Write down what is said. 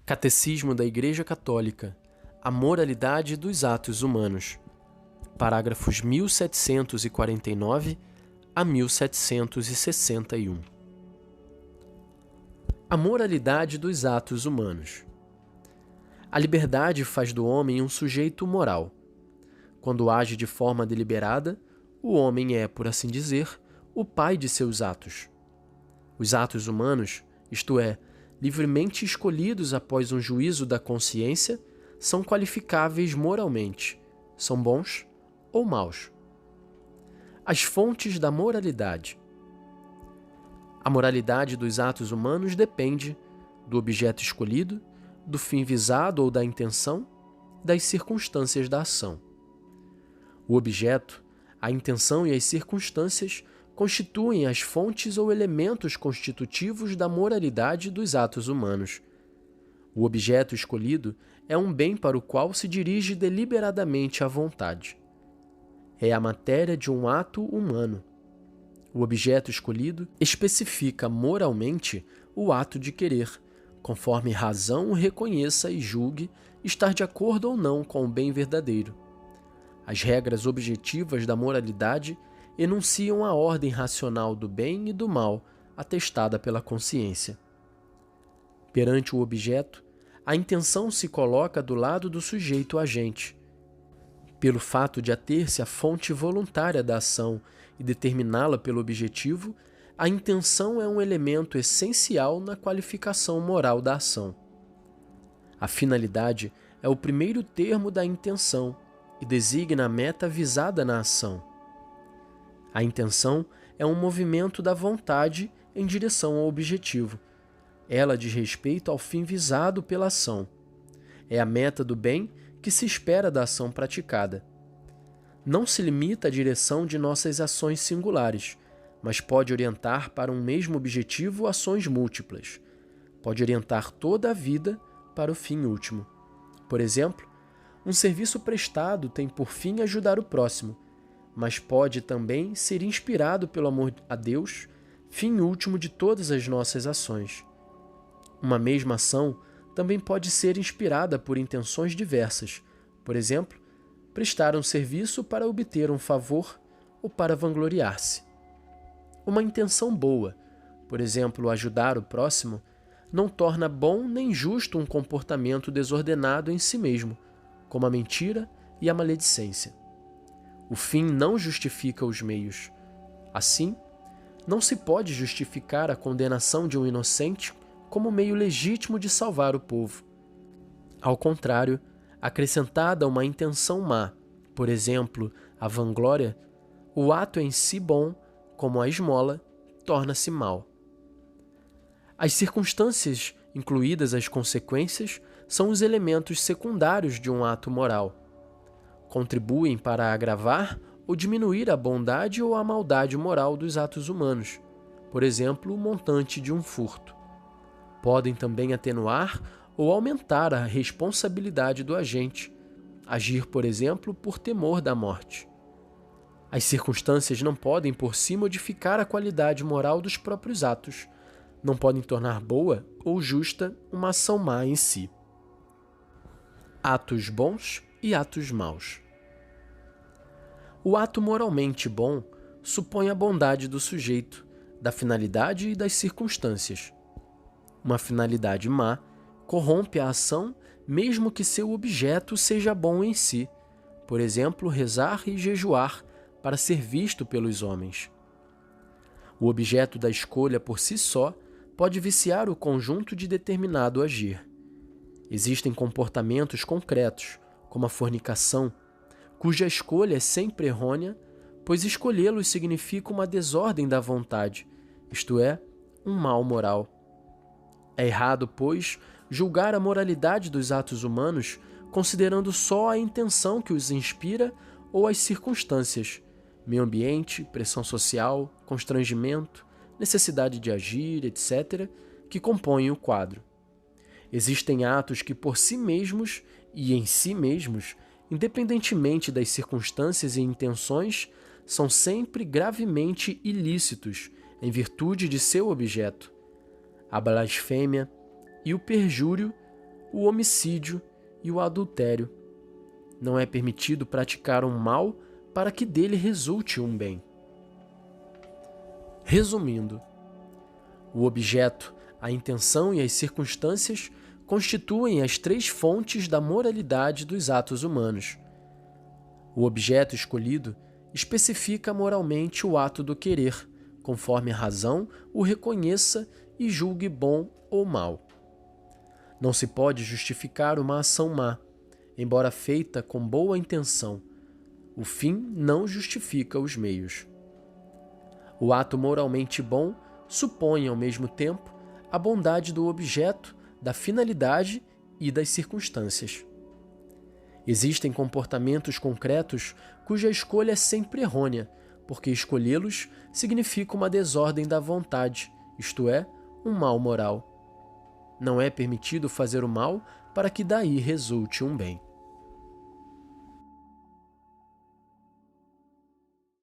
Catecismo da Igreja Católica. A moralidade dos atos humanos. Parágrafos 1749 a 1761. A moralidade dos atos humanos. A liberdade faz do homem um sujeito moral. Quando age de forma deliberada, o homem é, por assim dizer, o pai de seus atos. Os atos humanos, isto é, livremente escolhidos após um juízo da consciência, são qualificáveis moralmente, são bons ou maus. As fontes da moralidade. A moralidade dos atos humanos depende do objeto escolhido, do fim visado ou da intenção, das circunstâncias da ação. O objeto, a intenção e as circunstâncias constituem as fontes ou elementos constitutivos da moralidade dos atos humanos. O objeto escolhido é um bem para o qual se dirige deliberadamente a vontade. É a matéria de um ato humano. O objeto escolhido especifica moralmente o ato de querer, conforme razão o reconheça e julgue estar de acordo ou não com o bem verdadeiro. As regras objetivas da moralidade enunciam a ordem racional do bem e do mal, atestada pela consciência. Perante o objeto, a intenção se coloca do lado do sujeito agente. Pelo fato de ater-se à fonte voluntária da ação e determiná-la pelo objetivo, a intenção é um elemento essencial na qualificação moral da ação. A finalidade é o primeiro termo da intenção e designa a meta visada na ação. A intenção é um movimento da vontade em direção ao objetivo. Ela diz respeito ao fim visado pela ação. É a meta do bem que se espera da ação praticada. Não se limita à direção de nossas ações singulares, mas pode orientar para um mesmo objetivo ações múltiplas. Pode orientar toda a vida para o fim último. Por exemplo, um serviço prestado tem por fim ajudar o próximo, mas pode também ser inspirado pelo amor a Deus, fim último de todas as nossas ações. Uma mesma ação também pode ser inspirada por intenções diversas, por exemplo, prestar um serviço para obter um favor ou para vangloriar-se. Uma intenção boa, por exemplo, ajudar o próximo, não torna bom nem justo um comportamento desordenado em si mesmo, como a mentira e a maledicência. O fim não justifica os meios. Assim, não se pode justificar a condenação de um inocente como meio legítimo de salvar o povo. Ao contrário, acrescentada uma intenção má, por exemplo, a vanglória, o ato em si bom, como a esmola, torna-se mau. As circunstâncias, incluídas as consequências, são os elementos secundários de um ato moral. Contribuem para agravar ou diminuir a bondade ou a maldade moral dos atos humanos, por exemplo, o montante de um furto. Podem também atenuar ou aumentar a responsabilidade do agente, agir, por exemplo, por temor da morte. As circunstâncias não podem por si modificar a qualidade moral dos próprios atos, não podem tornar boa ou justa uma ação má em si. Atos bons e atos maus. O ato moralmente bom supõe a bondade do sujeito, da finalidade e das circunstâncias. Uma finalidade má corrompe a ação mesmo que seu objeto seja bom em si, por exemplo, rezar e jejuar para ser visto pelos homens. O objeto da escolha por si só pode viciar o conjunto de determinado agir. Existem comportamentos concretos, como a fornicação, cuja escolha é sempre errônea, pois escolhê-los significa uma desordem da vontade, isto é, um mal moral. É errado, pois, julgar a moralidade dos atos humanos considerando só a intenção que os inspira ou as circunstâncias, meio ambiente, pressão social, constrangimento, necessidade de agir, etc., que compõem o quadro. Existem atos que por si mesmos e em si mesmos, independentemente das circunstâncias e intenções, são sempre gravemente ilícitos em virtude de seu objeto. A blasfêmia e o perjúrio, o homicídio e o adultério. Não é permitido praticar um mal para que dele resulte um bem. Resumindo, o objeto, a intenção e as circunstâncias constituem as três fontes da moralidade dos atos humanos. O objeto escolhido especifica moralmente o ato do querer, conforme a razão o reconheça e julgue bom ou mal. Não se pode justificar uma ação má, embora feita com boa intenção. O fim não justifica os meios. O ato moralmente bom supõe, ao mesmo tempo, a bondade do objeto, da finalidade e das circunstâncias. Existem comportamentos concretos cuja escolha é sempre errônea, porque escolhê-los significa uma desordem da vontade, isto é, um mal moral. Não é permitido fazer o mal para que daí resulte um bem.